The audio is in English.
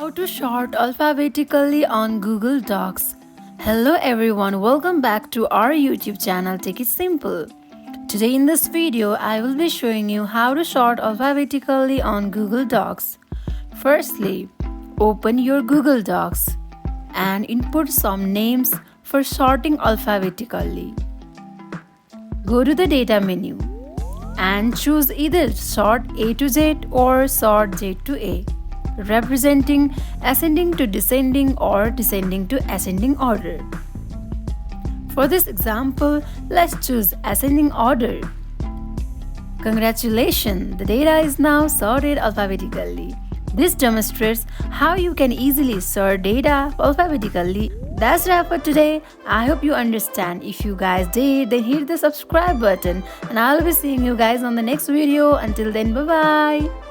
How to sort alphabetically on Google Docs. Hello everyone, welcome back to our YouTube channel Take It Simple. Today in this video, I will be showing you how to sort alphabetically on Google Docs. Firstly, open your Google Docs and input some names for sorting alphabetically. Go to the data menu and choose either sort A to Z or sort Z to A, representing ascending to descending or descending to ascending order. For this example, let's choose ascending order. Congratulations, the data is now sorted alphabetically. This demonstrates how you can easily sort data alphabetically. That's wrap for today. I hope you understand. If you guys did, then hit the subscribe button and I'll be seeing you guys on the next video. Until then, bye bye.